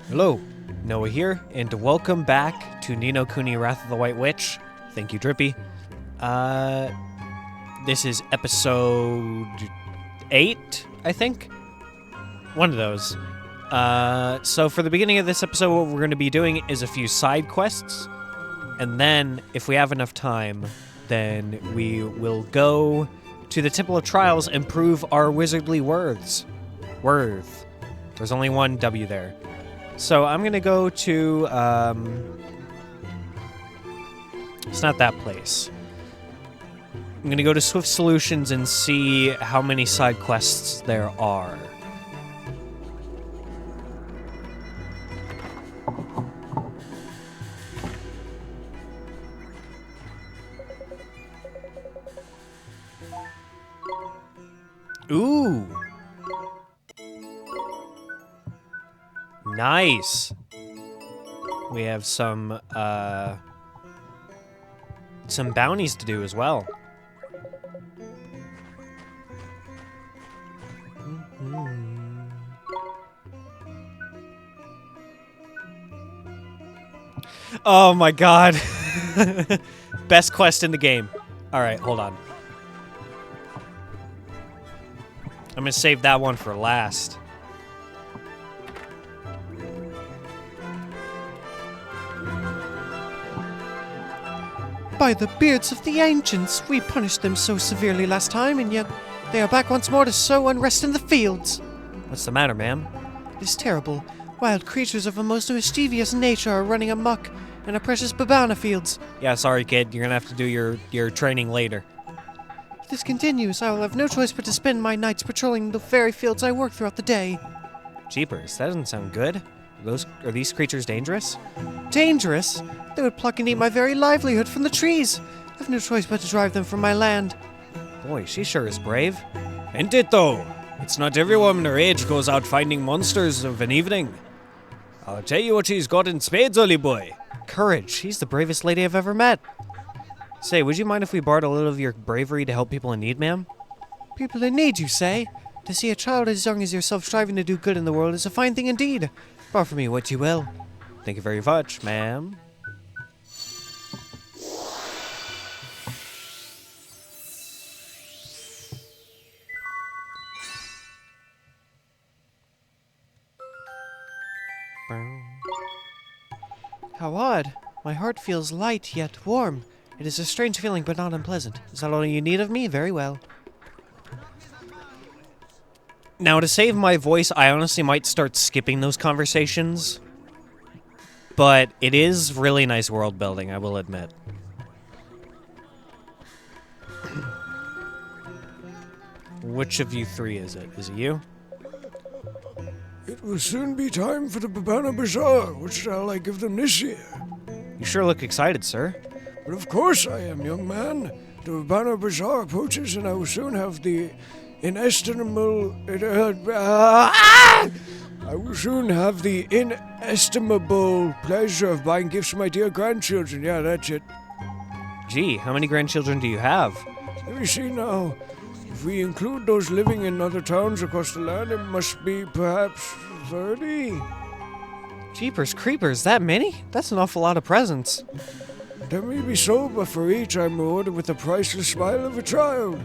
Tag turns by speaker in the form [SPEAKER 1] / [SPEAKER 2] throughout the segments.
[SPEAKER 1] Hello, Noah here, and welcome back to Nino Kuni Wrath of the White Witch. Thank you, Drippy. This is episode 8, I think? One of those. So for the beginning of this episode, what we're going to be doing is a few side quests, and then, if we have enough time, then we will go to the Temple of Trials and prove our wizardly worth. There's only one W there. So I'm going to go to, it's not that place. I'm going to go to Swift Solutions and see how many side quests there are. Ooh. Nice. We have some bounties to do as well. Oh my god. Best quest in the game. Alright, hold on. I'm gonna save that one for last.
[SPEAKER 2] By the beards of the ancients, we punished them so severely last time, and yet they are back once more to sow unrest in the fields.
[SPEAKER 1] What's the matter, ma'am?
[SPEAKER 2] It is terrible. Wild creatures of a most mischievous nature are running amok in our precious babana fields.
[SPEAKER 1] Yeah, sorry, kid. You're gonna have to do your training later.
[SPEAKER 2] If this continues, I will have no choice but to spend my nights patrolling the very fields I work throughout the day.
[SPEAKER 1] Jeepers, that doesn't sound good. Are these creatures dangerous?
[SPEAKER 2] Dangerous? They would pluck and eat my very livelihood from the trees. I have no choice but to drive them from my land.
[SPEAKER 1] Boy, she sure is brave. Ain't it, though? It's not every woman her age goes out finding monsters of an evening. I'll tell you what she's got in spades, Ollie boy.
[SPEAKER 2] Courage. She's the bravest lady I've ever met.
[SPEAKER 1] Say, would you mind if we borrowed a little of your bravery to help people in need, ma'am?
[SPEAKER 2] People in need, you say? To see a child as young as yourself striving to do good in the world is a fine thing indeed. Borrow from me what you will.
[SPEAKER 1] Thank you very much, ma'am.
[SPEAKER 2] How odd. My heart feels light yet warm. It is a strange feeling, but not unpleasant. Is that all you need of me? Very well.
[SPEAKER 1] Now, to save my voice, I honestly might start skipping those conversations. But it is really nice world building, I will admit. Which of you three is it? Is it you?
[SPEAKER 3] It will soon be time for the Babana Bazaar. What shall I give them this year?
[SPEAKER 1] You sure look excited, sir.
[SPEAKER 3] But of course I am, young man. The Babana Bazaar approaches, and I will soon have the inestimable... I will soon have the inestimable pleasure of buying gifts for my dear grandchildren. Yeah, that's it.
[SPEAKER 1] Gee, how many grandchildren do you have?
[SPEAKER 3] Let me see now. If we include those living in other towns across the land, it must be perhaps 30.
[SPEAKER 1] Jeepers creepers, that many? That's an awful lot of presents.
[SPEAKER 3] That may be so, but for each I'm rewarded with the priceless smile of a child.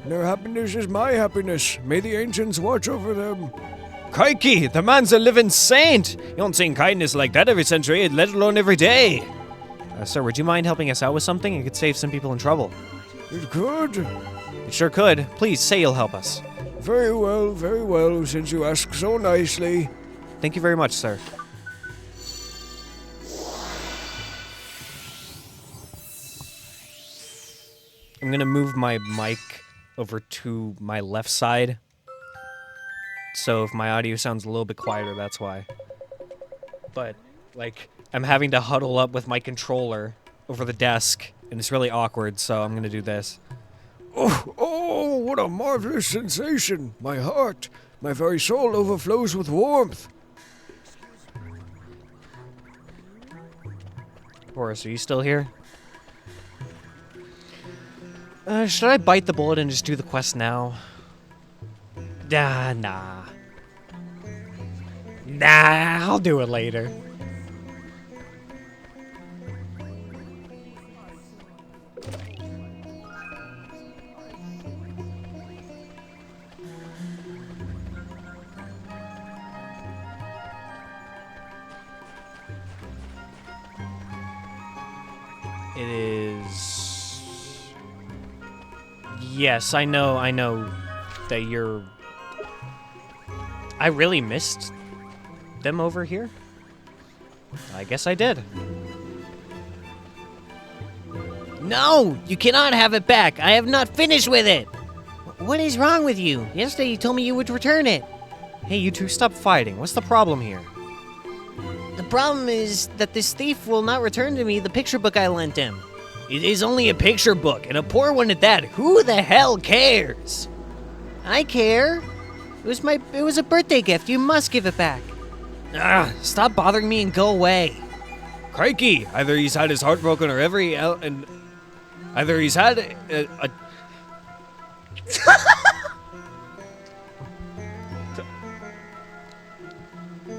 [SPEAKER 3] Their happiness is my happiness. May the ancients watch over them.
[SPEAKER 1] Crikey, the man's a living saint! You don't see kindness like that every century, let alone every day. Sir, would you mind helping us out with something? It could save some people in trouble.
[SPEAKER 3] It could.
[SPEAKER 1] It sure could. Please, say you'll help us.
[SPEAKER 3] Very well, since you ask so nicely.
[SPEAKER 1] Thank you very much, sir. I'm gonna move my mic over to my left side. So if my audio sounds a little bit quieter, that's why. But, like, I'm having to huddle up with my controller over the desk, and it's really awkward, so I'm gonna do this.
[SPEAKER 3] Oh, what a marvelous sensation. My heart, my very soul overflows with warmth.
[SPEAKER 1] Horace, are you still here? Should I bite the bullet and just do the quest now? Nah. Nah, I'll do it later. It is... Yes, I know that you're... I really missed them over here? I guess I did.
[SPEAKER 4] No! You cannot have it back! I have not finished with it! What is wrong with you? Yesterday you told me you would return it.
[SPEAKER 1] Hey, you two, stop fighting. What's the problem here?
[SPEAKER 4] The problem is that this thief will not return to me the picture book I lent him. It is only a picture book, and a poor one at that. Who the hell cares? I care. It was a birthday gift. You must give it back. Stop bothering me and go away.
[SPEAKER 1] Crikey! Either he's had his heart broken or either he's had a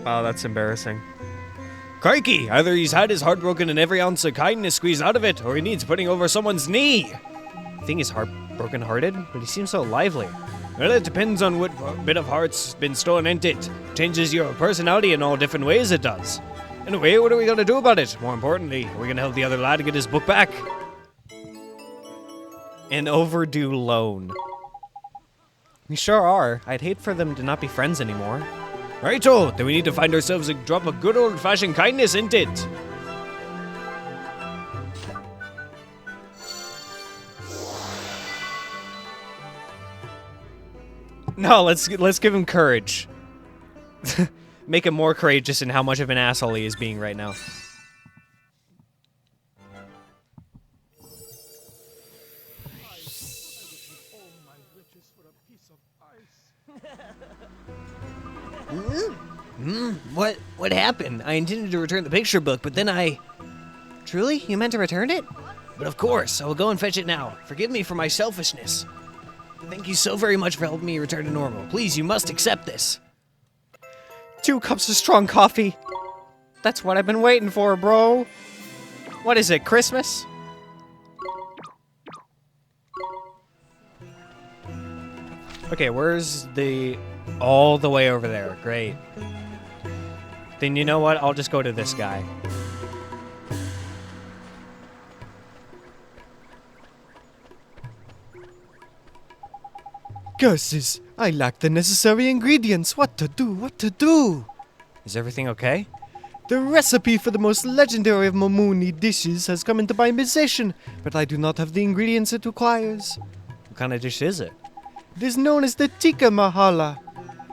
[SPEAKER 1] Wow, that's embarrassing. Crikey! Either he's had his heart broken and every ounce of kindness squeezed out of it, or he needs putting over someone's knee. I think he's broken-hearted, but he seems so lively. Well, it depends on what bit of heart's been stolen in it. Changes your personality in all different ways, it does. Anyway, what are we gonna do about it? More importantly, we're gonna help the other lad get his book back. An overdue loan. We sure are. I'd hate for them to not be friends anymore. Righto, then we need to find ourselves a drop of good old-fashioned kindness, ain't it? No, let's give him courage. Make him more courageous in how much of an asshole he is being right now.
[SPEAKER 4] What happened? I intended to return the picture book, but then I... Truly? You meant to return it? But of course, I will go and fetch it now. Forgive me for my selfishness. Thank you so very much for helping me return to normal. Please, you must accept this.
[SPEAKER 1] 2 cups of strong coffee. That's what I've been waiting for, bro. What is it, Christmas? Okay, where's the... All the way over there. Great. Then you know what? I'll just go to this guy.
[SPEAKER 2] Curses! I lack the necessary ingredients. What to do? What to do?
[SPEAKER 1] Is everything okay?
[SPEAKER 2] The recipe for the most legendary of Momuni dishes has come into my possession, but I do not have the ingredients it requires.
[SPEAKER 1] What kind of dish is it?
[SPEAKER 2] It is known as the tikka mahala.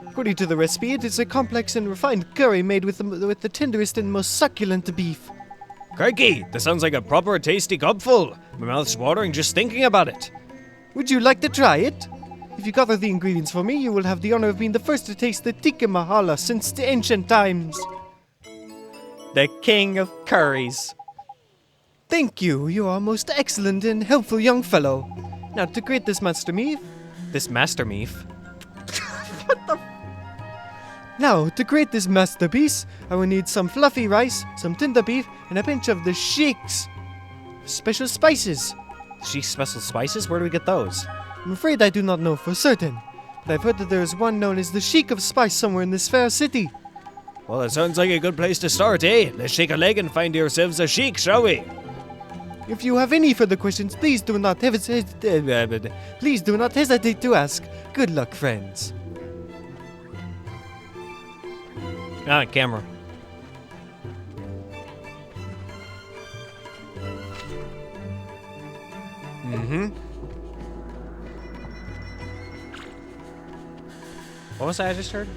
[SPEAKER 2] According to the recipe, it is a complex and refined curry made with the tenderest and most succulent beef.
[SPEAKER 1] Crikey, that sounds like a proper tasty cupful. My mouth's watering just thinking about it.
[SPEAKER 2] Would you like to try it? If you gather the ingredients for me, you will have the honor of being the first to taste the tikka mahala since the ancient times.
[SPEAKER 1] The king of curries.
[SPEAKER 2] Thank you. You are a most excellent and helpful young fellow. Now, to create this masterpiece...
[SPEAKER 1] This master meef?
[SPEAKER 2] Now, to create this masterpiece, I will need some fluffy rice, some tender beef, and a pinch of the Sheik's special spices.
[SPEAKER 1] Sheik's special spices? Where do we get those?
[SPEAKER 2] I'm afraid I do not know for certain, but I've heard that there is one known as the Sheik of Spice somewhere in this fair city.
[SPEAKER 1] Well, it sounds like a good place to start, eh? Let's shake a leg and find ourselves a sheik, shall we?
[SPEAKER 2] If you have any further questions, please do not hesitate to ask. Good luck, friends.
[SPEAKER 1] Ah, camera. What was that I just heard?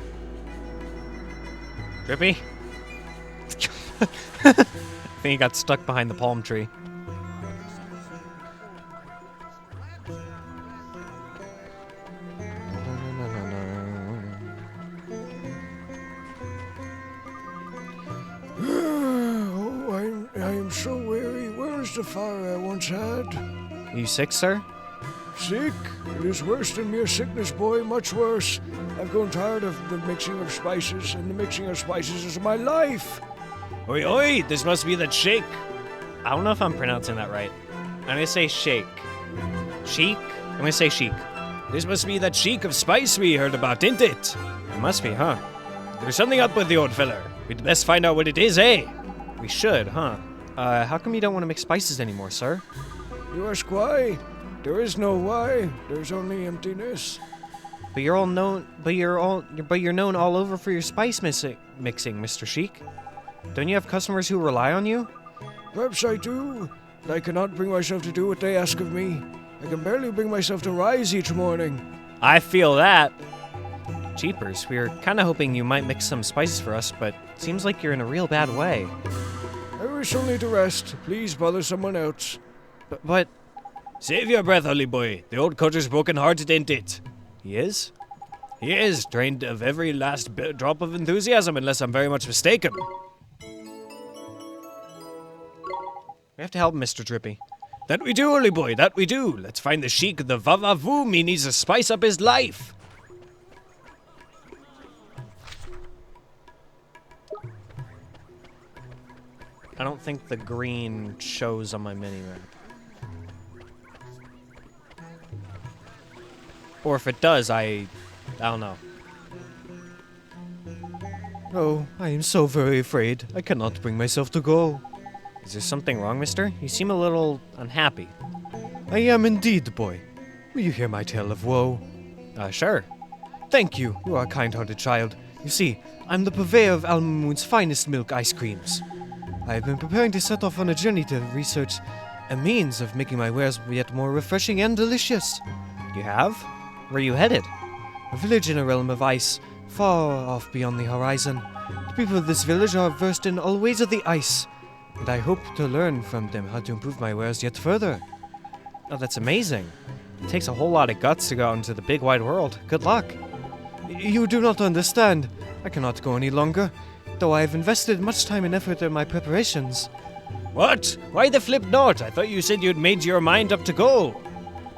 [SPEAKER 1] Drippy? I think he got stuck behind the palm tree.
[SPEAKER 3] I am so weary. Where is the fire I once had?
[SPEAKER 1] Are you sick, sir?
[SPEAKER 3] Sick? It is worse than mere sickness, boy, much worse. I've grown tired of the mixing of spices, and the mixing of spices is my life.
[SPEAKER 1] Oi, oi, this must be that shake. I don't know if I'm pronouncing that right. I'm gonna say shake. Sheik? I'm gonna say chic. This must be that chic of spice we heard about, didn't it? It must be, huh? There's something up with the old feller. We'd best find out what it is, eh? We should, huh? How come you don't want to mix spices anymore, sir?
[SPEAKER 3] You ask why? There is no why. There's only emptiness.
[SPEAKER 1] But you're known all over for your spice mixing, Mr. Sheik. Don't you have customers who rely on you?
[SPEAKER 3] Perhaps I do, but I cannot bring myself to do what they ask of me. I can barely bring myself to rise each morning.
[SPEAKER 1] I feel that. Jeepers, we were kind of hoping you might mix some spices for us, but it seems like you're in a real bad way.
[SPEAKER 3] I wish only to rest. Please bother someone else.
[SPEAKER 1] But... Save your breath, Holly boy. The old cutter's broken-hearted, ain't it? He is? He is, drained of every last drop of enthusiasm, unless I'm very much mistaken. We have to help Mr. Drippy. That we do, Holly boy, that we do. Let's find the Sheik of the Vavavoom. He needs to spice up his life. I don't think the green shows on my mini-map. Or if it does, I don't know.
[SPEAKER 2] Oh, I am so very afraid. I cannot bring myself to go.
[SPEAKER 1] Is there something wrong, mister? You seem a little unhappy.
[SPEAKER 2] I am indeed, boy. Will you hear my tale of woe?
[SPEAKER 1] Sure.
[SPEAKER 2] Thank you. You are a kind-hearted child. You see, I'm the purveyor of Alma Moon's finest milk ice creams. I have been preparing to set off on a journey to research a means of making my wares yet more refreshing and delicious.
[SPEAKER 1] You have? Where are you headed?
[SPEAKER 2] A village in a realm of ice, far off beyond the horizon. The people of this village are versed in all ways of the ice, and I hope to learn from them how to improve my wares yet further.
[SPEAKER 1] Oh, that's amazing. It takes a whole lot of guts to go out into the big wide world. Good luck.
[SPEAKER 2] You do not understand. I cannot go any longer, though I have invested much time and effort in my preparations.
[SPEAKER 1] What? Why the flip not? I thought you said you'd made your mind up to go.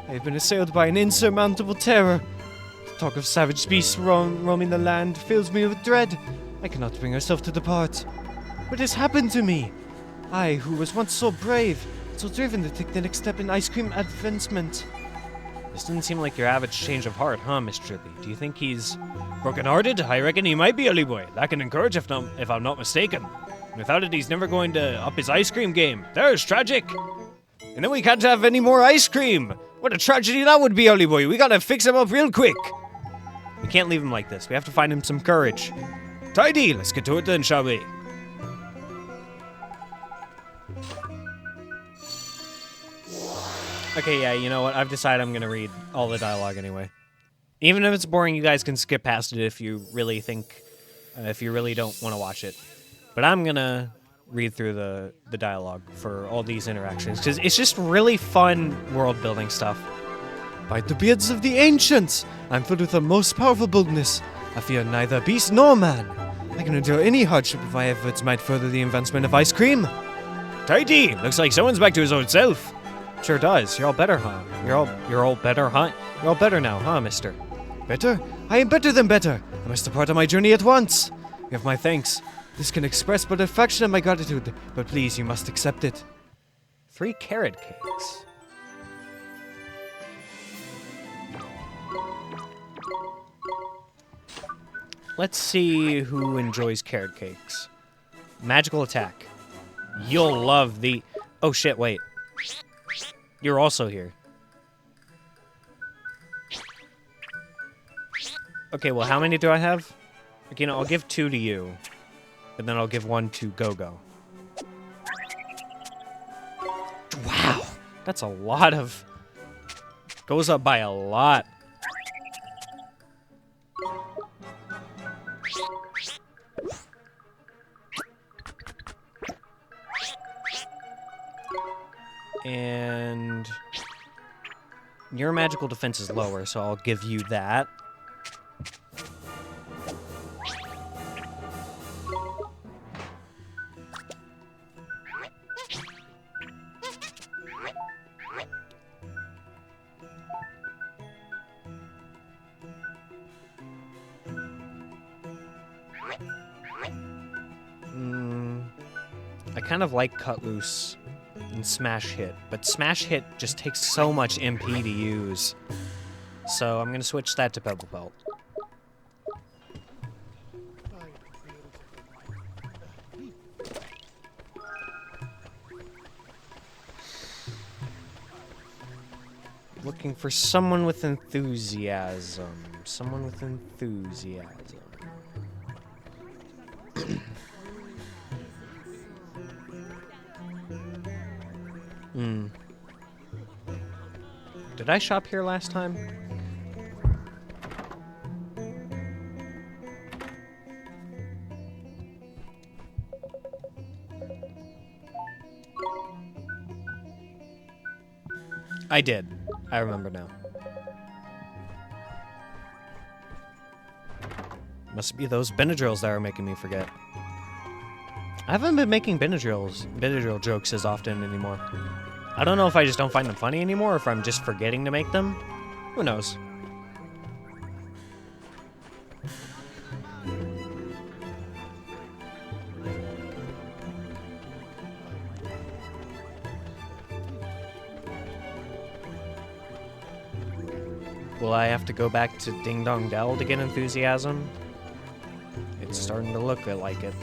[SPEAKER 2] I have been assailed by an insurmountable terror. The talk of savage beasts roaming the land fills me with dread. I cannot bring myself to depart. What has happened to me? I, who was once so brave, so driven to take the next step in ice cream advancement.
[SPEAKER 1] This didn't seem like your average change of heart, huh, Miss Drippy? Do you think he's broken-hearted? I reckon he might be, Ollie boy. That can encourage if I'm not mistaken. Without it, he's never going to up his ice cream game. There's tragic. And then we can't have any more ice cream. What a tragedy that would be, Ollie boy. We gotta fix him up real quick. We can't leave him like this. We have to find him some courage. Tidy. Let's get to it then, shall we? Okay, yeah, you know what? I've decided I'm gonna read all the dialogue anyway. Even if it's boring, you guys can skip past it if you really think, if you really don't want to watch it. But I'm gonna read through the dialogue for all these interactions, because it's just really fun world-building stuff.
[SPEAKER 2] By the beards of the ancients, I'm filled with the most powerful boldness. I fear neither beast nor man. I can endure any hardship if my efforts might further the advancement of ice cream.
[SPEAKER 1] Tidy! Looks like someone's back to his old self.
[SPEAKER 2] Sure does. You're all better, huh? You're all better, huh? You're all better now, huh, mister? Better? I am better than better. I must depart on my journey at once. You have my thanks. This can express but a fraction of my gratitude, but please, you must accept it.
[SPEAKER 1] 3 carrot cakes. Let's see who enjoys carrot cakes. Magical attack. You'll love the... Oh shit, wait. You're also here. Okay, well, how many do I have? Okay, no, I'll give 2 to you. And then I'll give 1 to Go-Go. Wow! That's a lot of... Goes up by a lot. And... Your magical defense is lower, so I'll give you that. kind of like Cut Loose and Smash Hit, but Smash Hit just takes so much MP to use. So I'm going to switch that to Pebble Belt. Looking for someone with enthusiasm. Someone with enthusiasm. Did I shop here last time? I did. I remember now. Must be those Benadryls that are making me forget. I haven't been making Benadryl jokes as often anymore. I don't know if I just don't find them funny anymore or if I'm just forgetting to make them. Who knows? Will I have to go back to Ding Dong Dell to get enthusiasm? It's starting to look like it.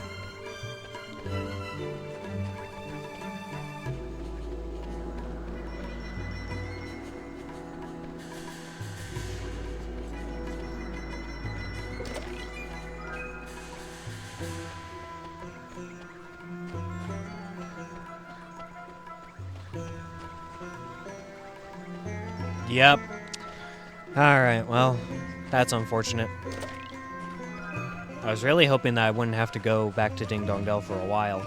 [SPEAKER 1] Yep. Alright, well, that's unfortunate. I was really hoping that I wouldn't have to go back to Ding Dong Dell for a while.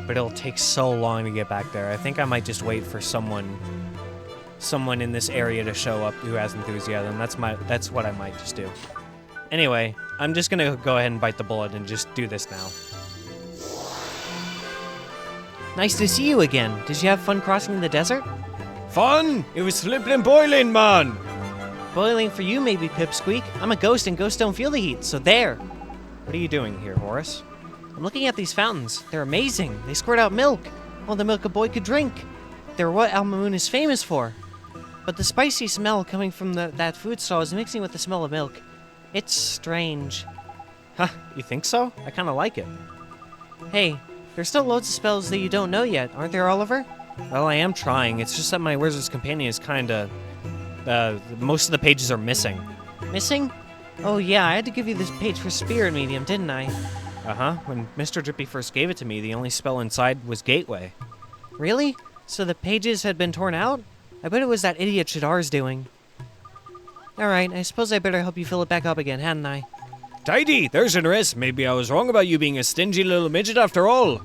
[SPEAKER 1] But it'll take so long to get back there. I think I might just wait for someone in this area to show up who has enthusiasm. That's what I might just do. Anyway, I'm just gonna go ahead and bite the bullet and just do this now. Nice to see you again. Did you have fun crossing the desert?
[SPEAKER 3] Fun? It was flippin' boiling, man.
[SPEAKER 4] Boiling for you, maybe, Pipsqueak. I'm a ghost, and ghosts don't feel the heat, so there.
[SPEAKER 1] What are you doing here, Horace?
[SPEAKER 4] I'm looking at these fountains. They're amazing. They squirt out milk. All the milk a boy could drink. They're what Alma Moon is famous for. But the spicy smell coming from that food stall is mixing with the smell of milk. It's strange.
[SPEAKER 1] Huh, you think so? I kind of like it.
[SPEAKER 4] Hey, there's still loads of spells that you don't know yet, aren't there, Oliver?
[SPEAKER 1] Well, I am trying. It's just that my Wizard's Companion is kind of... most of the pages are missing.
[SPEAKER 4] Missing? Oh yeah, I had to give you this page for Spirit Medium, didn't I?
[SPEAKER 1] Uh-huh. When Mr. Drippy first gave it to me, the only spell inside was Gateway.
[SPEAKER 4] Really? So the pages had been torn out? I bet it was that idiot Shadar's doing. Alright, I suppose I better help you fill it back up again, hadn't I?
[SPEAKER 3] Tidy, there's an rest. Maybe I was wrong about you being a stingy little midget after all.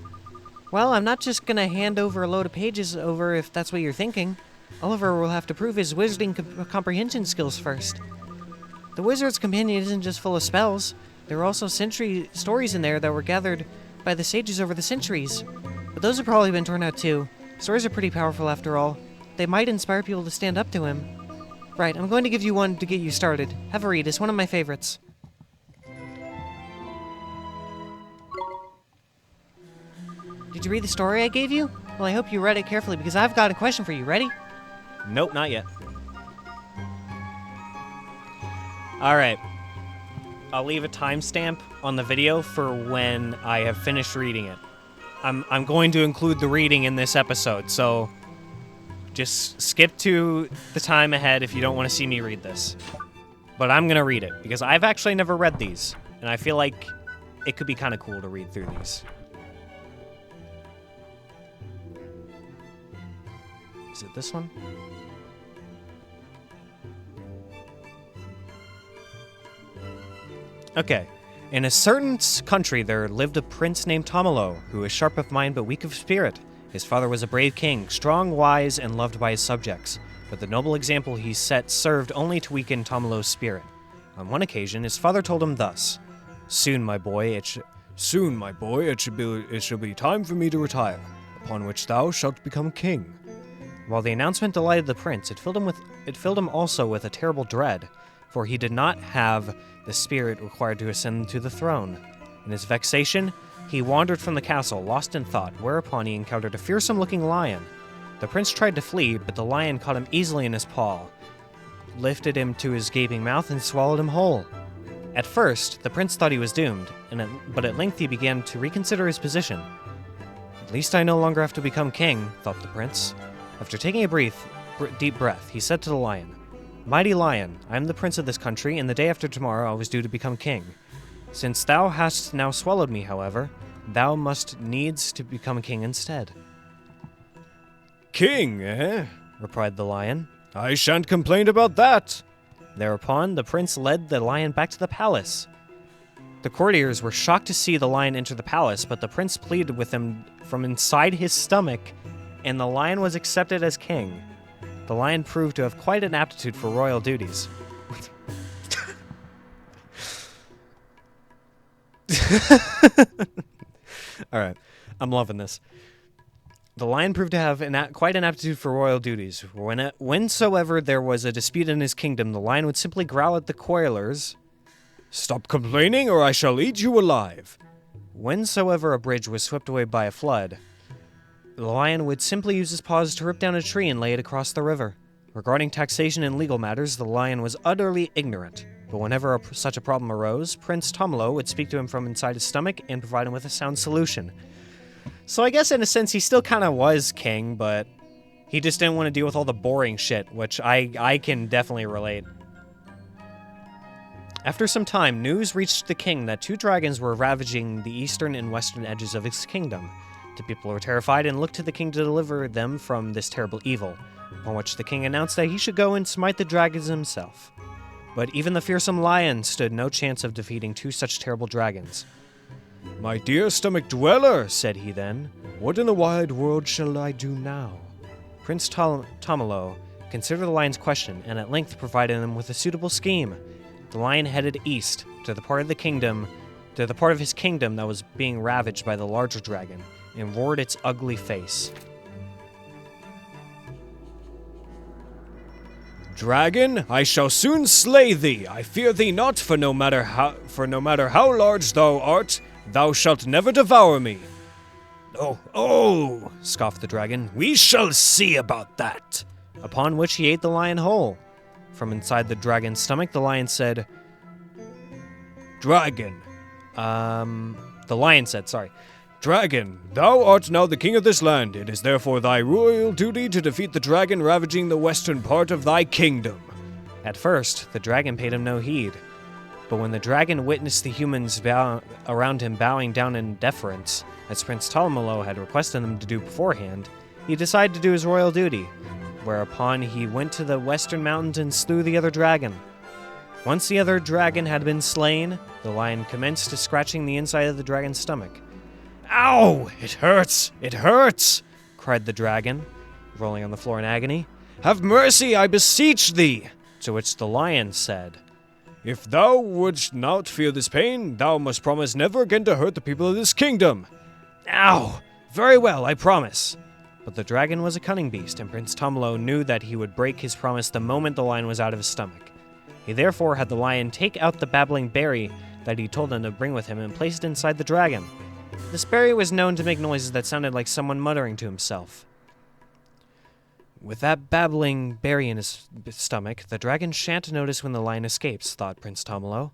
[SPEAKER 4] Well, I'm not just gonna hand over a load of pages over if that's what you're thinking. Oliver will have to prove his wizarding comprehension skills first. The Wizard's Companion isn't just full of spells. There are also century stories in there that were gathered by the sages over the centuries. But those have probably been torn out too. Stories are pretty powerful after all. They might inspire people to stand up to him. Right, I'm going to give you one to get you started. Have a read, it's one of my favorites. Did you read the story I gave you? Well, I hope you read it carefully because I've got a question for you. Ready?
[SPEAKER 1] Nope, not yet. Alright. I'll leave a timestamp on the video for when I have finished reading it. I'm going to include the reading in this episode, so just skip to the time ahead if you don't want to see me read this. But I'm going to read it, because I've actually never read these, and I feel like it could be kind of cool to read through these. Is it this one? Okay. In a certain country there lived a prince named Tomalo, who was sharp of mind but weak of spirit. His father was a brave king, strong, wise, and loved by his subjects. But the noble example he set served only to weaken Tomalo's spirit. On one occasion, his father told him thus, Soon, my boy, it shall be time for me to retire, upon which thou shalt become king. While the announcement delighted the prince, it filled him also with a terrible dread, for he did not have the spirit required to ascend to the throne. In his vexation, He wandered from the castle, lost in thought, whereupon he encountered a fearsome-looking lion. The prince tried to flee, but the lion caught him easily in his paw, lifted him to his gaping mouth, and swallowed him whole. At first, the prince thought he was doomed, but at length he began to reconsider his position. At least I no longer have to become king, thought the prince. After taking a deep breath, he said to the lion, Mighty lion, I am the prince of this country, and the day after tomorrow I was due to become king. Since thou hast now swallowed me, however, thou must needs to become king instead.
[SPEAKER 2] King, eh?
[SPEAKER 1] Replied the lion.
[SPEAKER 2] I shan't complain about that.
[SPEAKER 1] Thereupon, the prince led the lion back to the palace. The courtiers were shocked to see the lion enter the palace, but the prince pleaded with him from inside his stomach, and the lion was accepted as king. The lion proved to have quite an aptitude for royal duties. All right, I'm loving this. The lion proved to have quite an aptitude for royal duties. Whensoever there was a dispute in his kingdom, the lion would simply growl at the quarrelers,
[SPEAKER 2] Stop complaining, or I shall eat you alive.
[SPEAKER 1] Whensoever a bridge was swept away by a flood, the lion would simply use his paws to rip down a tree and lay it across the river. Regarding taxation and legal matters, the lion was utterly ignorant. But whenever such a problem arose, Prince Tomolo would speak to him from inside his stomach and provide him with a sound solution. So I guess in a sense he still kind of was king, but he just didn't want to deal with all the boring shit, which I can definitely relate. After some time, news reached the king that 2 dragons were ravaging the eastern and western edges of his kingdom. The people were terrified and looked to the king to deliver them from this terrible evil, upon which the king announced that he should go and smite the dragons himself. But even the fearsome lion stood no chance of defeating 2 such terrible dragons.
[SPEAKER 2] My dear stomach dweller, said he then, what in the wide world shall I do now?
[SPEAKER 1] Prince Tomolo considered the lion's question and at length provided him with a suitable scheme. The lion headed east to the part of his kingdom that was being ravaged by the larger dragon, and roared its ugly face.
[SPEAKER 2] Dragon, I shall soon slay thee. I fear thee not, for no matter how large thou art, thou shalt never devour me.
[SPEAKER 1] Oh, scoffed the dragon, we shall see about that. Upon which he ate the lion whole. From inside the dragon's stomach, the lion said,
[SPEAKER 2] Dragon.
[SPEAKER 1] The lion said, sorry.
[SPEAKER 2] Dragon, thou art now the king of this land. It is therefore thy royal duty to defeat the dragon ravaging the western part of thy kingdom.
[SPEAKER 1] At first, the dragon paid him no heed. But when the dragon witnessed the humans around him bowing down in deference, as Prince Tomolo had requested them to do beforehand, he decided to do his royal duty, whereupon he went to the western mountains and slew the other dragon. Once the other dragon had been slain, the lion commenced scratching the inside of the dragon's stomach.
[SPEAKER 2] Ow! It hurts! It hurts!
[SPEAKER 1] Cried the dragon, rolling on the floor in agony.
[SPEAKER 2] Have mercy, I beseech thee!
[SPEAKER 1] To which the lion said,
[SPEAKER 2] If thou wouldst not feel this pain, thou must promise never again to hurt the people of this kingdom.
[SPEAKER 1] Ow! Very well, I promise. But the dragon was a cunning beast, and Prince Tomolo knew that he would break his promise the moment the lion was out of his stomach. He therefore had the lion take out the babbling berry that he told him to bring with him and place it inside the dragon. This berry was known to make noises that sounded like someone muttering to himself. With that babbling berry in his stomach, the dragon shan't notice when the lion escapes, thought Prince Tomolo.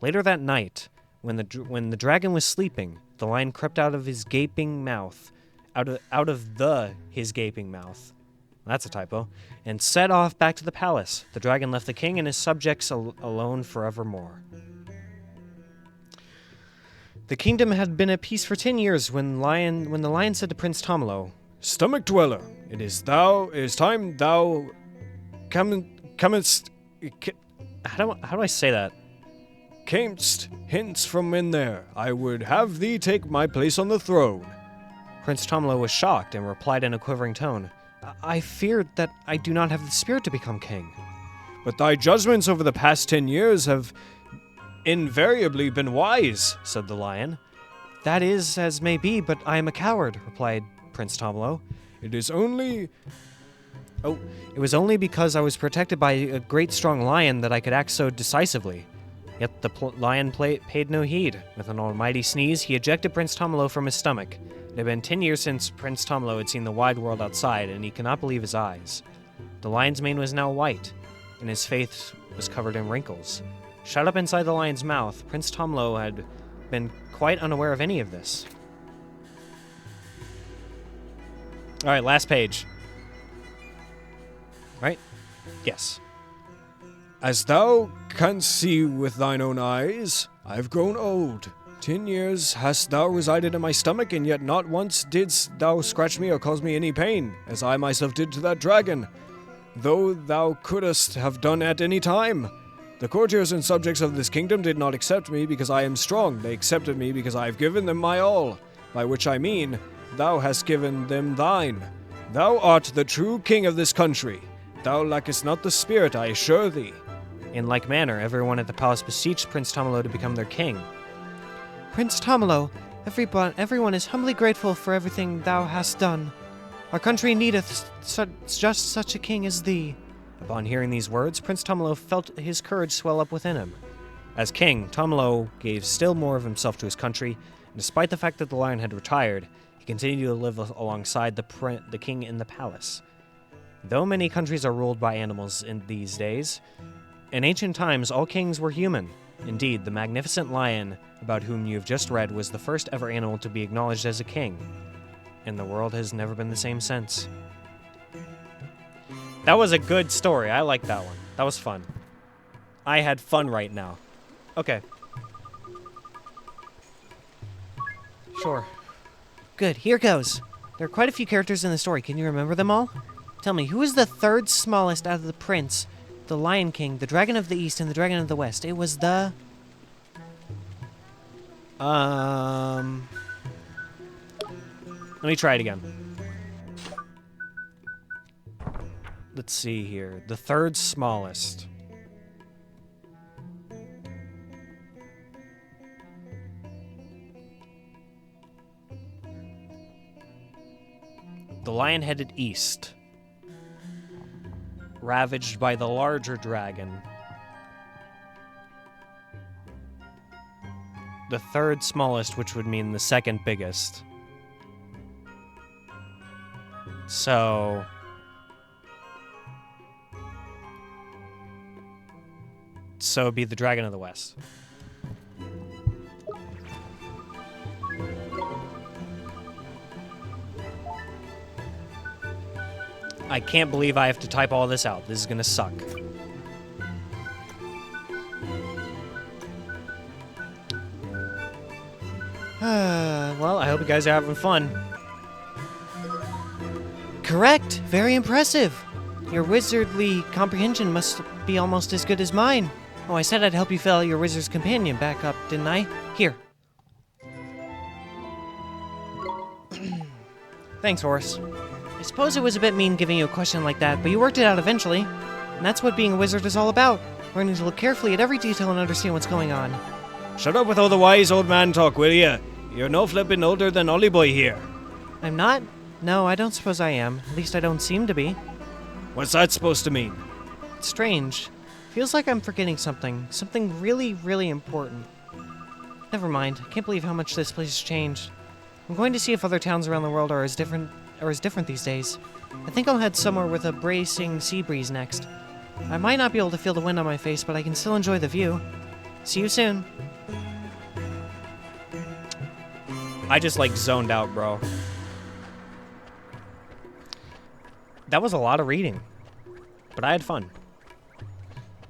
[SPEAKER 1] Later that night, when the dragon was sleeping, the lion crept out of his gaping mouth, his gaping mouth. That's a typo. And set off back to the palace. The dragon left the king and his subjects alone forevermore. The kingdom had been at peace for 10 years when the lion said to Prince Tomolo,
[SPEAKER 2] Stomach dweller, it is time thou comest.
[SPEAKER 1] How do I say that?
[SPEAKER 2] Camest hence from in there. I would have thee take my place on the throne.
[SPEAKER 1] Prince Tomolo was shocked and replied in a quivering tone, I feared that I do not have the spirit to become king.
[SPEAKER 2] But thy judgments over the past 10 years have invariably been wise, said the lion.
[SPEAKER 1] That is as may be, but I am a coward, replied Prince Tomolo.
[SPEAKER 2] It was only
[SPEAKER 1] because I was protected by a great strong lion that I could act so decisively. Yet the lion paid no heed. With an almighty sneeze, he ejected Prince Tomolo from his stomach. It had been 10 years since Prince Tomolo had seen the wide world outside, and he could not believe his eyes. The lion's mane was now white, and his face was covered in wrinkles. Shut up inside the lion's mouth, Prince Tomolo had been quite unaware of any of this. Alright, last page. Right? Yes.
[SPEAKER 3] As thou canst see with thine own eyes, I have grown old. 10 years hast thou resided in my stomach, and yet not once didst thou scratch me or cause me any pain, as I myself did to that dragon, though thou couldst have done at any time. The courtiers and subjects of this kingdom did not accept me because I am strong. They accepted me because I have given them my all, by which I mean, thou hast given them thine. Thou art the true king of this country. Thou lackest not the spirit, I assure thee.
[SPEAKER 1] In like manner, everyone at the palace beseeched Prince Tomolo to become their king.
[SPEAKER 2] Prince Tomolo, everyone is humbly grateful for everything thou hast done. Our country needeth just such a king as thee.
[SPEAKER 1] Upon hearing these words, Prince Tomolo felt his courage swell up within him. As king, Tomolo gave still more of himself to his country, and despite the fact that the lion had retired, he continued to live alongside the king in the palace. Though many countries are ruled by animals in these days, in ancient times all kings were human. Indeed, the magnificent lion about whom you have just read was the first ever animal to be acknowledged as a king, and the world has never been the same since. That was a good story. I like that one. That was fun. I had fun right now. Okay.
[SPEAKER 2] Sure. Good, here goes. There are quite a few characters in the story. Can you remember them all? Tell me, who is the third smallest out of the prince, the Lion King, the Dragon of the East, and the Dragon of the West? It was the...
[SPEAKER 1] Let me try it again. Let's see here. The third smallest. The lion headed east, ravaged by the larger dragon. The third smallest, which would mean the second biggest. So... it'd be the Dragon of the West. I can't believe I have to type all this out. This is gonna suck. Well, I hope you guys are having fun.
[SPEAKER 2] Correct! Very impressive! Your wizardly comprehension must be almost as good as mine. Oh, I said I'd help you fill out your wizard's companion back up, didn't I? Here.
[SPEAKER 1] Thanks, Horace.
[SPEAKER 2] I suppose it was a bit mean giving you a question like that, but you worked it out eventually. And that's what being a wizard is all about. Learning to look carefully at every detail and understand what's going on.
[SPEAKER 3] Shut up with all the wise old man talk, will ya? You're no flippin' older than Ollie Boy here.
[SPEAKER 2] I'm not? No, I don't suppose I am. At least I don't seem to be.
[SPEAKER 3] What's that supposed to mean?
[SPEAKER 2] It's strange. Feels like I'm forgetting something. Something really, really important. Never mind. I can't believe how much this place has changed. I'm going to see if other towns around the world are as different these days. I think I'll head somewhere with a bracing sea breeze next. I might not be able to feel the wind on my face, but I can still enjoy the view. See you soon.
[SPEAKER 1] I just, like, zoned out, bro. That was a lot of reading. But I had fun.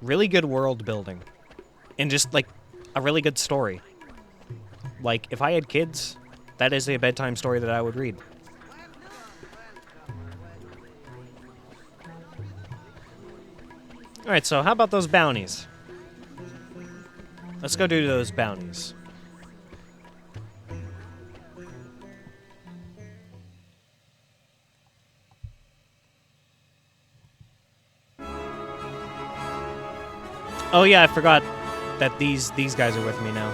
[SPEAKER 1] Really good world building. And just, like, a really good story. Like, if I had kids, that is a bedtime story that I would read. Alright, so how about those bounties? Let's go do those bounties. Oh yeah, I forgot that these guys are with me now.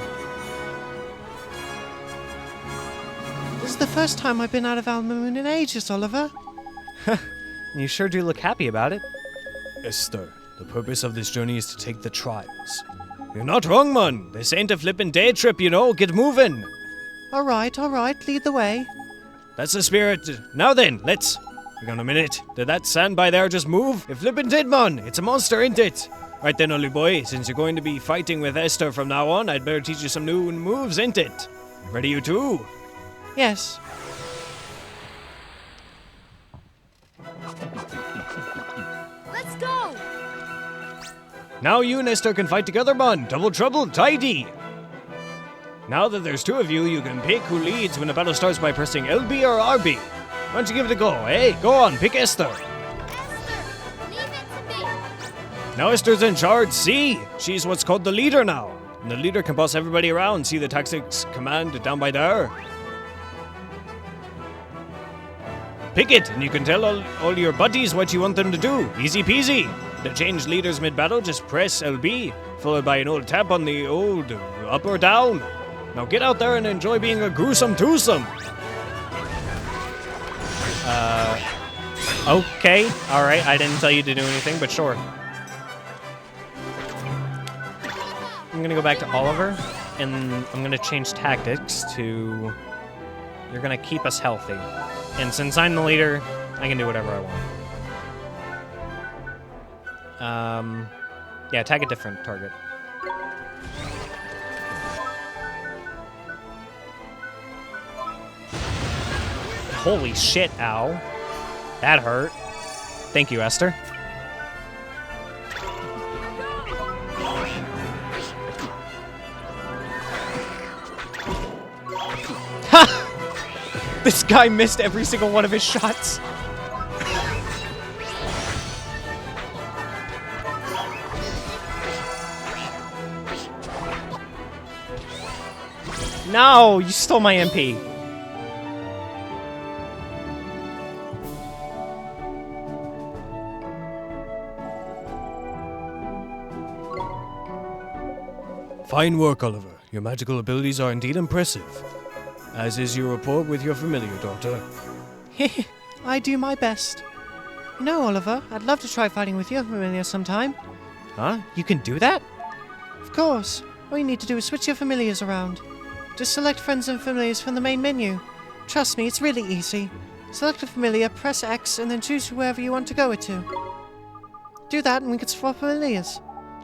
[SPEAKER 2] This is the first time I've been out of Alma Moon in ages, Oliver.
[SPEAKER 1] You sure do look happy about it.
[SPEAKER 3] Esther, the purpose of this journey is to take the trials.
[SPEAKER 1] You're not wrong, man. This ain't a flippin' day trip, you know. Get moving.
[SPEAKER 2] All right, lead the way.
[SPEAKER 1] That's the spirit. Now then, let's... Hang on a minute. Did that sand by there just move? It flippin' did, man. It's a monster, ain't it? Right then, Ollie boy. Since you're going to be fighting with Esther from now on, I'd better teach you some new moves, ain't it? Ready, you two?
[SPEAKER 2] Yes.
[SPEAKER 5] Let's go!
[SPEAKER 1] Now you and Esther can fight together, man. Double trouble, tidy. Now that there's two of you, you can pick who leads when the battle starts by pressing LB or RB. Why don't you give it a go, eh? Go on, pick Esther.
[SPEAKER 5] Esther, leave it to me.
[SPEAKER 1] Now Esther's in charge, see? She's what's called the leader now. And the leader can boss everybody around. See the tactics command down by there? Pick it, and you can tell all your buddies what you want them to do. Easy peasy. To change leaders mid-battle, just press LB, followed by an old tap on the old up or down. Now get out there and enjoy being a gruesome twosome.
[SPEAKER 2] Okay. All right. I didn't tell you to do anything, but sure. I'm gonna go back to Oliver, and I'm gonna change tactics to... You're gonna keep us healthy. And since I'm the leader, I can do whatever I want. Yeah, attack a different target. Holy shit, ow. That hurt. Thank you, Esther. Ha! This guy missed every single one of his shots. No, you stole my MP.
[SPEAKER 1] Fine work, Oliver. Your magical abilities are indeed impressive. As is your rapport with your familiar, Doctor.
[SPEAKER 2] I do my best. You know, Oliver, I'd love to try fighting with your familiar sometime. Huh? You can do that? Of course. All you need to do is switch your familiars around. Just select friends and familiars from the main menu. Trust me, it's really easy. Select a familiar, press X, and then choose whoever you want to go it to. Do that and we can swap familiars.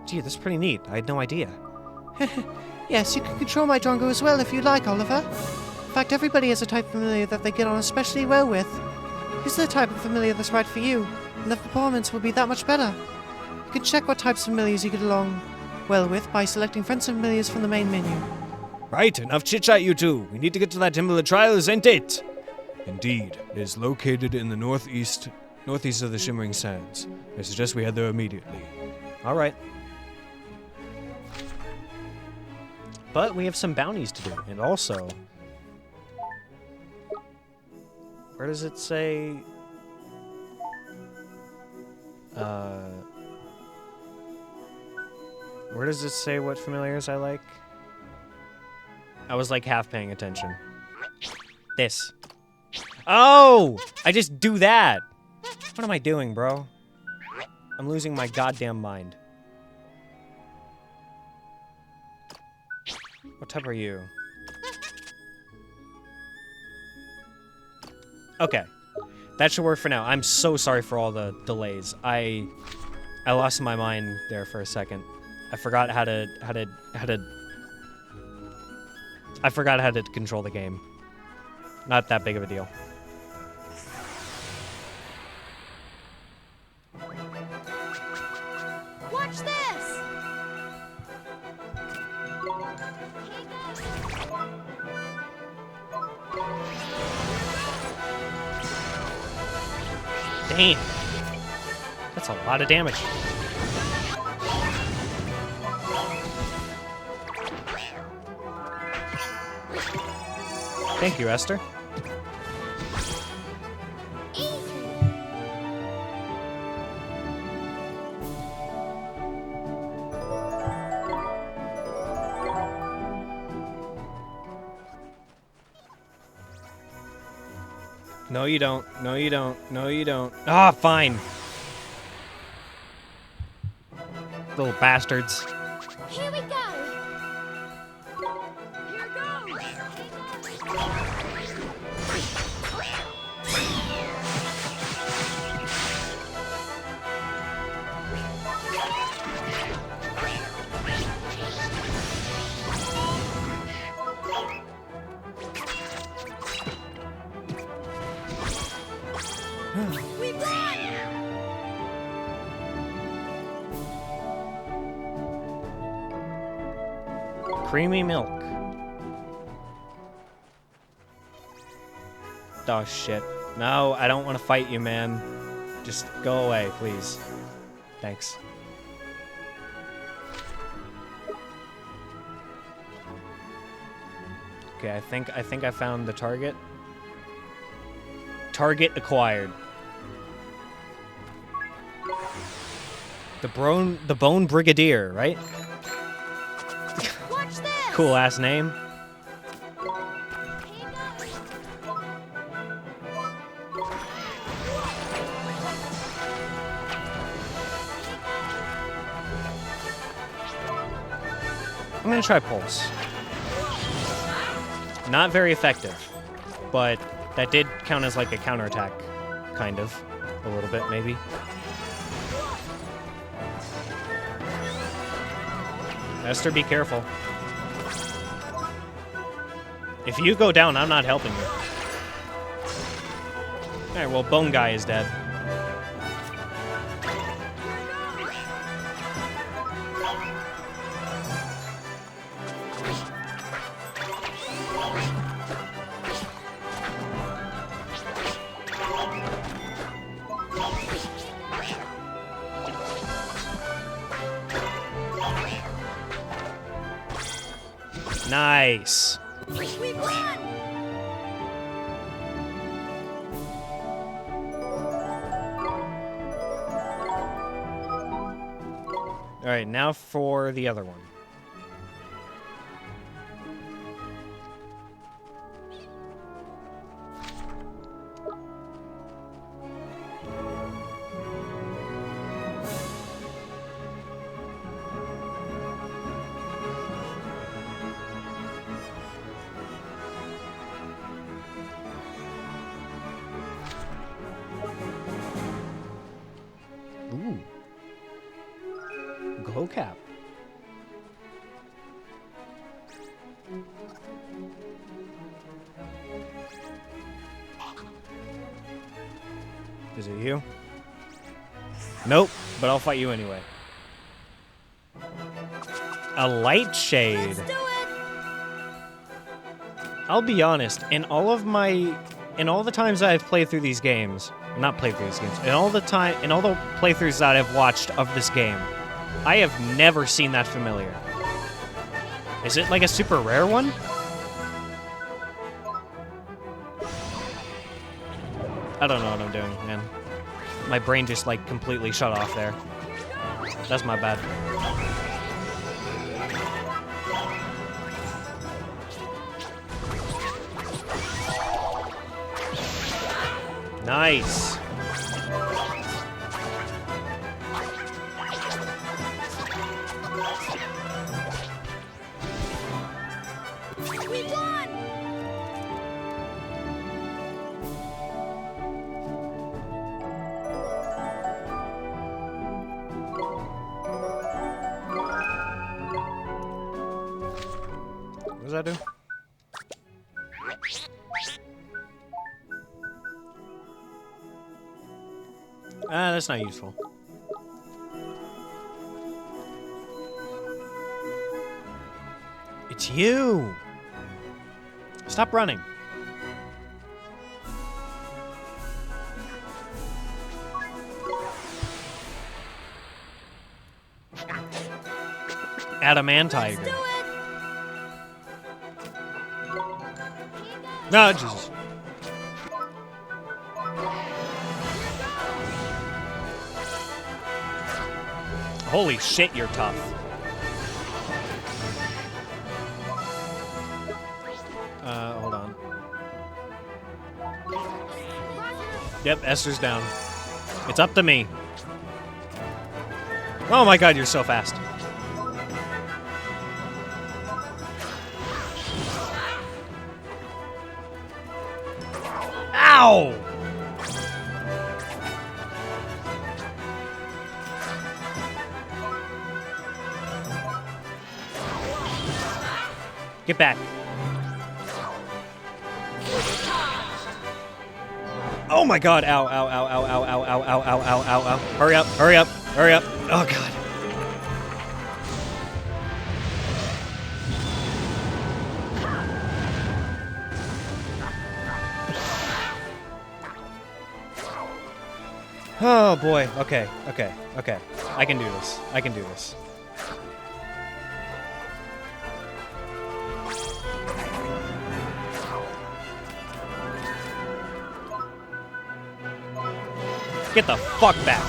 [SPEAKER 2] Gee, that's pretty neat. I had no idea. Yes, you can control my Drongo as well if you like, Oliver. In fact, everybody has a type of familiar that they get on especially well with. Choose the type of familiar that's right for you, and the performance will be that much better. You can check what types of familiars you get along well with by selecting friends and familiars from the main menu.
[SPEAKER 1] Right, enough chit-chat, you two. We need to get to that Temple of Trials, ain't it? Indeed. It is located in the northeast of the Shimmering Sands. I suggest we head there immediately.
[SPEAKER 2] All right. But we have some bounties to do, and also... Where does it say... Where does it say what familiars I like? I was like half paying attention. This. Oh! I just do that! What am I doing, bro? I'm losing my goddamn mind. What type are you? Okay. That should work for now. I'm so sorry for all the delays. I lost my mind there for a second. I forgot how to I forgot how to control the game. Not that big of a deal.
[SPEAKER 5] Watch this!
[SPEAKER 2] Damn. That's a lot of damage. Thank you, Esther. No, you don't. No, you don't. No, you don't. Ah, fine. Little bastards.
[SPEAKER 5] Here we go! We won!
[SPEAKER 1] Creamy milk. Oh shit. No, I don't want to fight you, man. Just go away, please. Thanks. Okay, I think I found the target. Target acquired. The Bone Brigadier, right?
[SPEAKER 5] Watch this!
[SPEAKER 1] Cool ass name. I'm gonna try Pulse. Not very effective, but that did count as like a counterattack, kind of. A little bit, maybe. Esther, be careful. If you go down, I'm not helping you. Alright, well, Bone Guy is dead. Nice.
[SPEAKER 5] We won!
[SPEAKER 1] All right, now for the other one. Ooh. Glow cap. Is it you? Nope, but I'll fight you anyway. A light shade.
[SPEAKER 5] Let's do it!
[SPEAKER 1] I'll be honest, in all the times that I've played through these games, not played through these games, in all the playthroughs that I've watched of this game, I have never seen that familiar. Is it like a super rare one? I don't know what I'm doing, man. My brain just like completely shut off there. That's my bad. Nice.
[SPEAKER 5] We won!
[SPEAKER 1] What does that do? Ah, that's not useful. It's you! Stop running. Adamantine.
[SPEAKER 5] Let's do it!
[SPEAKER 1] No, Jesus. Holy shit, you're tough. Hold on. Yep, Esther's down. It's up to me. Oh my god, you're so fast. Ow! Get back. Oh my god, ow, ow, ow, ow, ow, ow, ow, ow, ow, ow, ow, ow. Hurry up, hurry up, hurry up. Oh god. Oh boy, okay, okay, okay. I can do this, I can do this. Get the fuck back.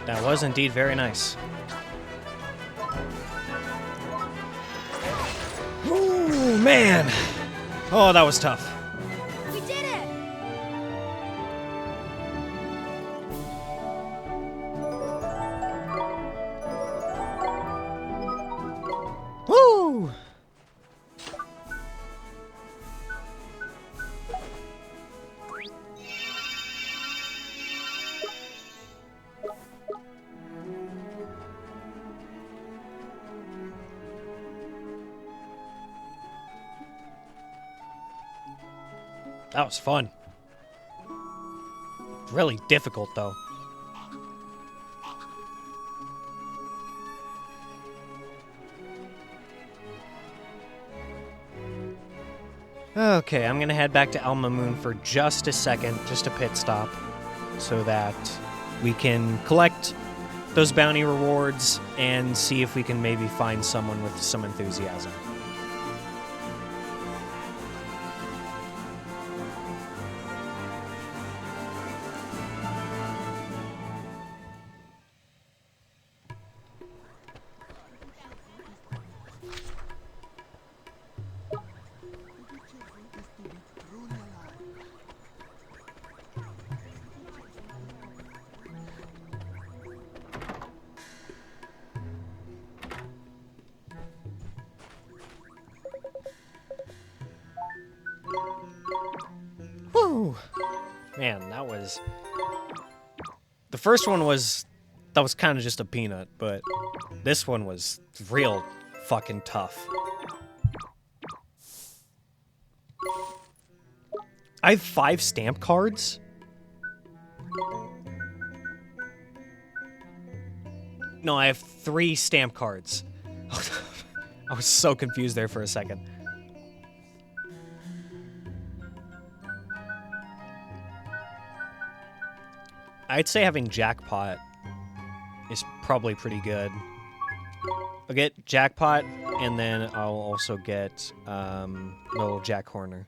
[SPEAKER 1] That was indeed very nice. Ooh, man. Oh, that was tough.
[SPEAKER 5] We did it!
[SPEAKER 1] Woo! That was fun. Really difficult, though. Okay, I'm gonna head back to Alma Moon for just a second, just a pit stop, so that we can collect those bounty rewards and see if we can maybe find someone with some enthusiasm. Whew. Man, that was... The first one was... That was kind of just a peanut, but this one was real fucking tough. I have 5 stamp cards? No, I have 3 stamp cards. I was so confused there for a second. I'd say having Jackpot is probably pretty good. I'll get Jackpot, and then I'll also get little Jack Horner.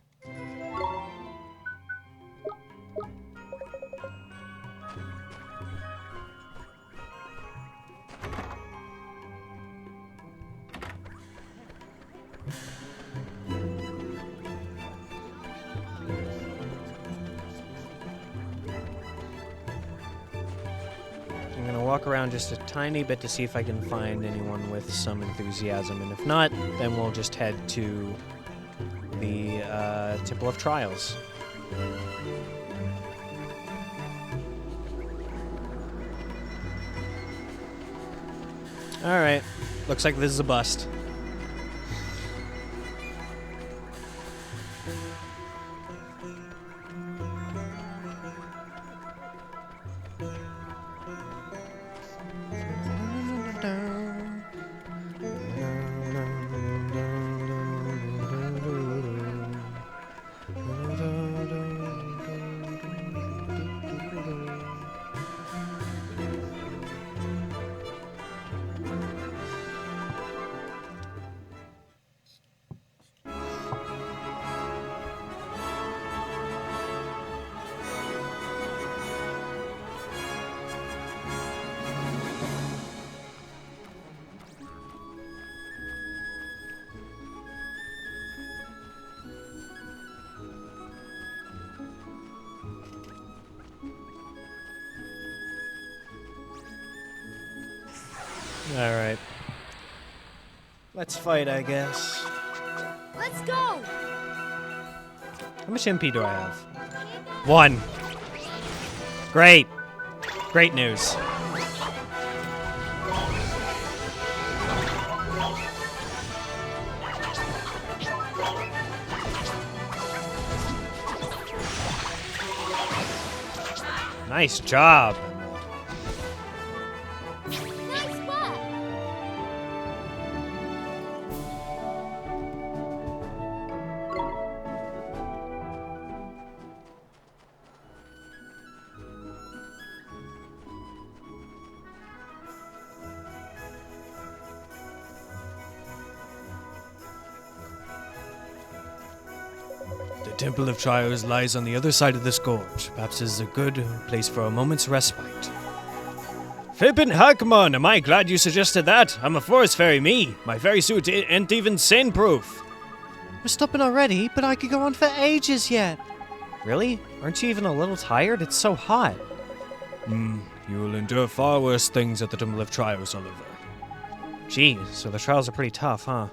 [SPEAKER 1] I'm gonna walk around just a tiny bit to see if I can find anyone with some enthusiasm, and if not, then we'll just head to the Temple of Trials. Alright, looks like this is a bust. Alright. Let's fight, I guess.
[SPEAKER 5] Let's go!
[SPEAKER 1] How much MP do I have? 1. Great. Great news. Nice job.
[SPEAKER 5] Nice work!
[SPEAKER 2] The Temple of Trials lies on the other side of this gorge. Perhaps this is a good place for a moment's respite. Flippin' heck, man, am I glad you suggested that? I'm a forest fairy, me. My fairy suit ain't even sin-proof.
[SPEAKER 1] We're stopping already, but I could go on for ages yet. Really? Aren't you even a little tired? It's so hot.
[SPEAKER 2] You will endure far worse things at the Temple of Trials, Oliver.
[SPEAKER 1] Gee, so the trials are pretty tough, huh?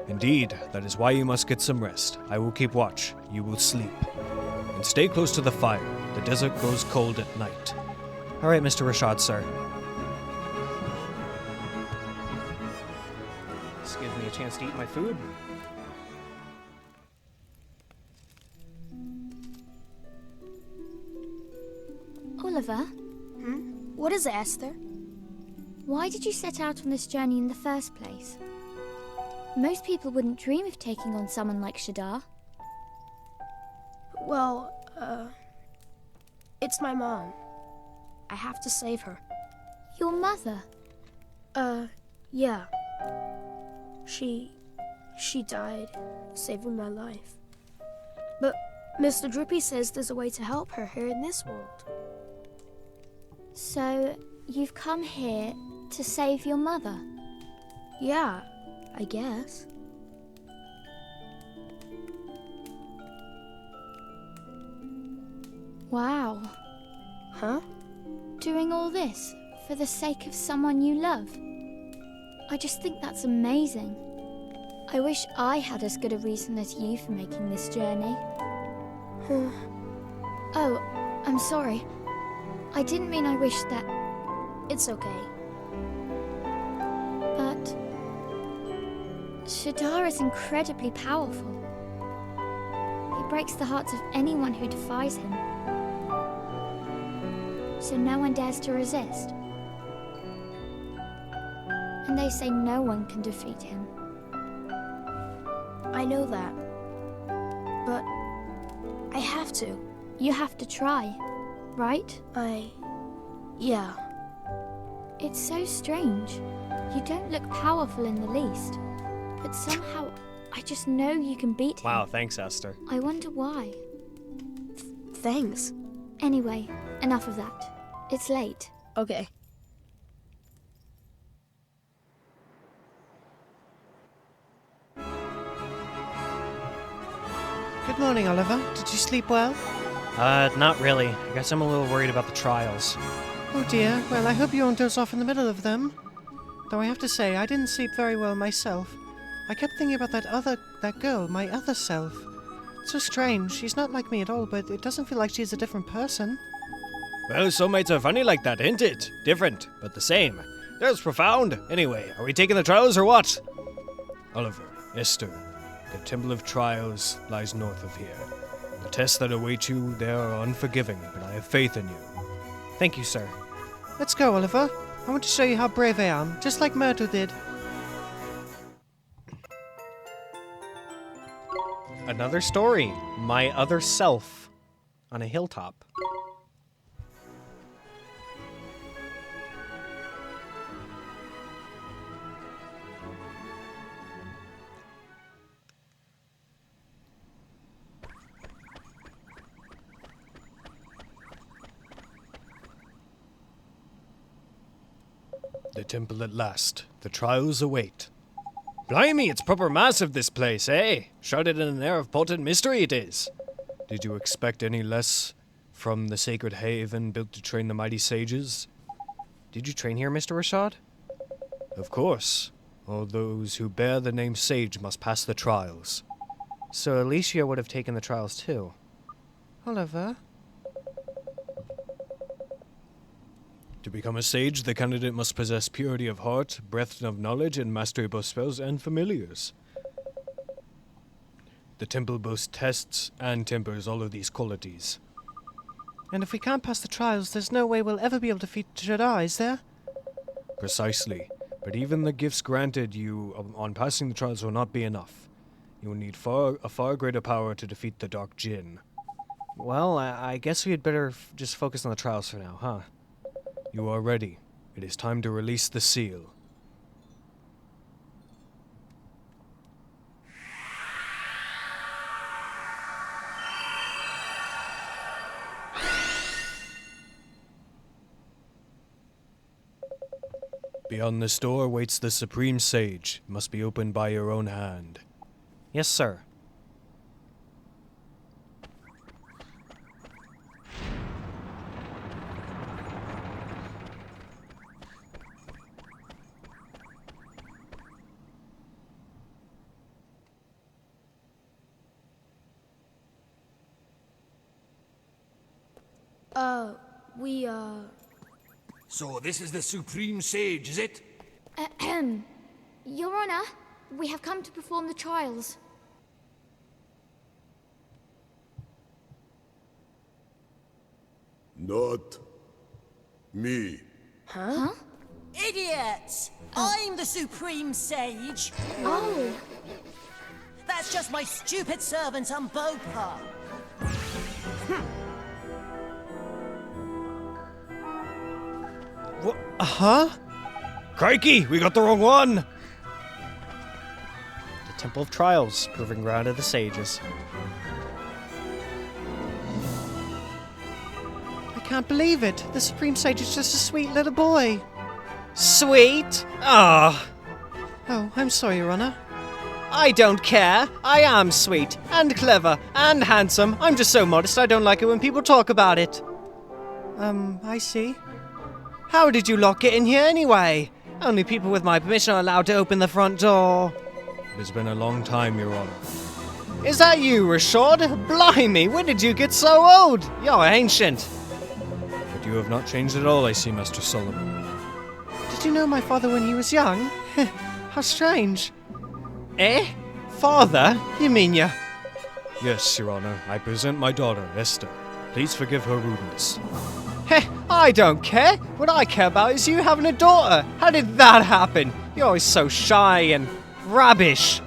[SPEAKER 2] Indeed, that is why you must get some rest. I will keep watch. You will sleep. And stay close to the fire. The desert grows cold at night.
[SPEAKER 1] All right, Mr. Rashad, sir. This gives me a chance to eat my food.
[SPEAKER 5] Oliver? What is it, Esther? Why did you set out on this journey in the first place? Most people wouldn't dream of taking on someone like Shadar.
[SPEAKER 6] Well, it's my mom. I have to save her.
[SPEAKER 5] Your mother?
[SPEAKER 6] Yeah. She died, saving my life. But Mr. Drippy says there's a way to help her here in this world.
[SPEAKER 5] So, you've come here to save your mother?
[SPEAKER 6] Yeah, I guess.
[SPEAKER 5] Wow.
[SPEAKER 6] Huh?
[SPEAKER 5] Doing all this for the sake of someone you love? I just think that's amazing. I wish I had as good a reason as you for making this journey. Oh, I'm sorry. I didn't mean I wish that...
[SPEAKER 6] It's okay.
[SPEAKER 5] But... Shadar is incredibly powerful. He breaks the hearts of anyone who defies him. So no one dares to resist. And they say no one can defeat him.
[SPEAKER 6] I know that. But I have to.
[SPEAKER 5] You have to try, right?
[SPEAKER 6] Yeah.
[SPEAKER 5] It's so strange. You don't look powerful in the least. But somehow, I just know you can beat him.
[SPEAKER 1] Wow, thanks, Esther.
[SPEAKER 5] I wonder why.
[SPEAKER 6] Thanks.
[SPEAKER 5] Anyway, enough of that. It's late.
[SPEAKER 6] Okay.
[SPEAKER 2] Good morning, Oliver. Did you sleep well?
[SPEAKER 1] Not really. I guess I'm a little worried about the trials.
[SPEAKER 2] Oh dear. Well, I hope you won't doze off in the middle of them. Though I have to say, I didn't sleep very well myself. I kept thinking about that girl, my other self. It's so strange. She's not like me at all, but it doesn't feel like she's a different person.
[SPEAKER 3] Well, soulmates are funny like that, ain't it? Different, but the same. That's profound. Anyway, are we taking the trials or what?
[SPEAKER 2] Oliver, Esther, the Temple of Trials lies north of here. The tests that await you there are unforgiving, but I have faith in you.
[SPEAKER 1] Thank you, sir.
[SPEAKER 2] Let's go, Oliver. I want to show you how brave I am, just like Myrtle did.
[SPEAKER 1] Another story. My other self on a hilltop.
[SPEAKER 2] The temple at last. The trials await.
[SPEAKER 3] Blimey, it's proper massive, this place, eh? Shrouded in an air of potent mystery it is.
[SPEAKER 2] Did you expect any less from the sacred haven built to train the mighty sages?
[SPEAKER 1] Did you train here, Mr. Rashad?
[SPEAKER 2] Of course. All those who bear the name Sage must pass the trials.
[SPEAKER 1] So Alicia would have taken the trials too.
[SPEAKER 2] Oliver? To become a sage, the candidate must possess purity of heart, breadth of knowledge, and mastery of both spells and familiars. The temple boasts tests and tempers all of these qualities. And if we can't pass the trials, there's no way we'll ever be able to defeat Shadar, is there?
[SPEAKER 3] Precisely. But even the gifts granted you on passing the trials will not be enough. You will need a far greater power to defeat the Dark Djinn.
[SPEAKER 1] Well, I guess we had better just focus on the trials for now, huh?
[SPEAKER 3] You are ready. It is time to release the seal. Beyond this door waits the Supreme Sage. It must be opened by your own hand.
[SPEAKER 1] Yes, sir.
[SPEAKER 7] So this is the Supreme Sage, is it?
[SPEAKER 5] Ahem. Your Honor, we have come to perform the trials.
[SPEAKER 8] Not me.
[SPEAKER 5] Huh?
[SPEAKER 9] Idiots! I'm the Supreme Sage.
[SPEAKER 5] Oh.
[SPEAKER 9] That's just my stupid servant Umbopa.
[SPEAKER 1] Huh?
[SPEAKER 3] Crikey, we got the wrong one!
[SPEAKER 1] The Temple of Trials, proving ground of the sages.
[SPEAKER 2] I can't believe it. The Supreme Sage is just a sweet little boy.
[SPEAKER 1] Sweet? Ah,
[SPEAKER 2] Oh, I'm sorry, Your Honor.
[SPEAKER 1] I don't care. I am sweet and clever and handsome. I'm just so modest I don't like it when people talk about it.
[SPEAKER 2] I see.
[SPEAKER 1] How did you lock it in here anyway? Only people with my permission are allowed to open the front door.
[SPEAKER 3] It has been a long time, Your Honor.
[SPEAKER 1] Is that you, Rashad? Blimey, when did you get so old? You're ancient.
[SPEAKER 3] But you have not changed at all, I see, Master Solomon.
[SPEAKER 2] Did you know my father when he was young? How strange.
[SPEAKER 1] Eh? Father? You mean you...
[SPEAKER 3] Yes, Your Honor, I present my daughter, Esther. Please forgive her rudeness.
[SPEAKER 1] Heh, I don't care. What I care about is you having a daughter. How did that happen? You're always so shy and rubbish.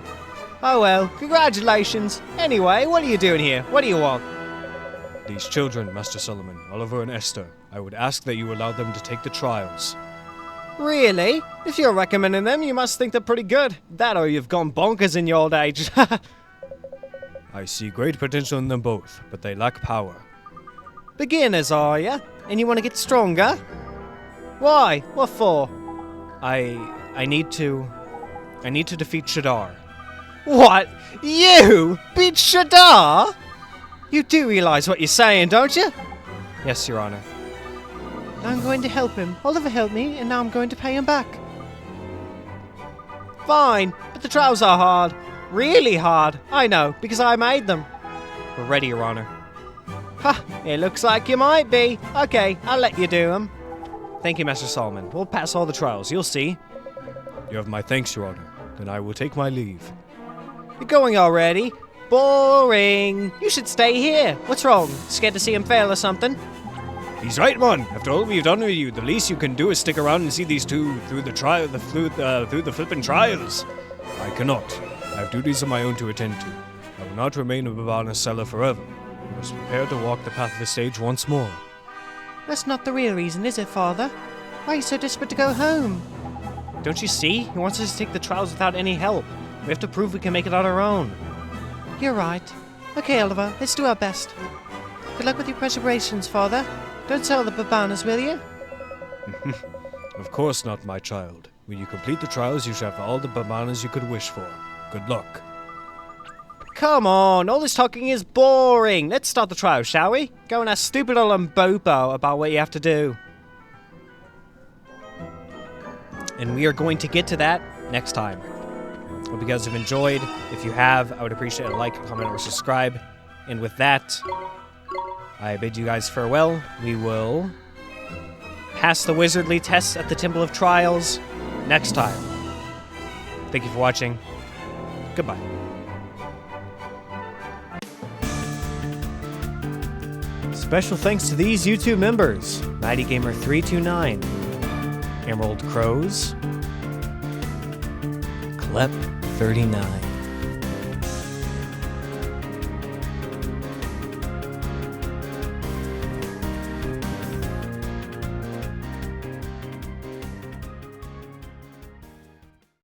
[SPEAKER 1] Oh well, congratulations. Anyway, what are you doing here? What do you want?
[SPEAKER 3] These children, Master Solomon, Oliver and Esther, I would ask that you allow them to take the trials.
[SPEAKER 1] Really? If you're recommending them, you must think they're pretty good. That or you've gone bonkers in your old age.
[SPEAKER 3] I see great potential in them both, but they lack power.
[SPEAKER 1] Beginners, are ya? And you want to get stronger? Why? What for? I need to defeat Shadar. What? You beat Shadar? You do realize what you're saying, don't you? Yes, Your Honor.
[SPEAKER 2] I'm going to help him. Oliver helped me, and now I'm going to pay him back.
[SPEAKER 1] Fine, but the trials are hard. Really hard. I know, because I made them. We're ready, Your Honor. Ha! It looks like you might be. Okay, I'll let you do them. Thank you, Master Solomon. We'll pass all the trials, you'll see.
[SPEAKER 3] You have my thanks, Your Honor. Then I will take my leave.
[SPEAKER 1] You're going already? Boring. You should stay here. What's wrong? Scared to see him fail or something?
[SPEAKER 3] He's right, man. After all we've done with you, the least you can do is stick around and see these two through the flippin' trials. I cannot. I have duties of my own to attend to. I will not remain in Babana's cellar forever. I must prepare to walk the path of the stage once more.
[SPEAKER 2] That's not the real reason, is it, Father? Why are you so desperate to go home?
[SPEAKER 1] Don't you see? He wants us to take the trials without any help. We have to prove we can make it on our own.
[SPEAKER 2] You're right. Okay, Oliver, let's do our best. Good luck with your preparations, Father. Don't sell the babanas, will you?
[SPEAKER 3] Of course not, my child. When you complete the trials, you shall have all the bananas you could wish for. Good luck.
[SPEAKER 1] Come on, all this talking is boring. Let's start the trial, shall we? Go and ask stupid old Mbopo about what you have to do. And we are going to get to that next time. Hope you guys have enjoyed. If you have, I would appreciate a like, comment, or subscribe. And with that, I bid you guys farewell. We will pass the wizardly tests at the Temple of Trials next time. Thank you for watching. Goodbye.
[SPEAKER 2] Special thanks to these YouTube members: MightyGamer329, Emerald Crows, Clep39,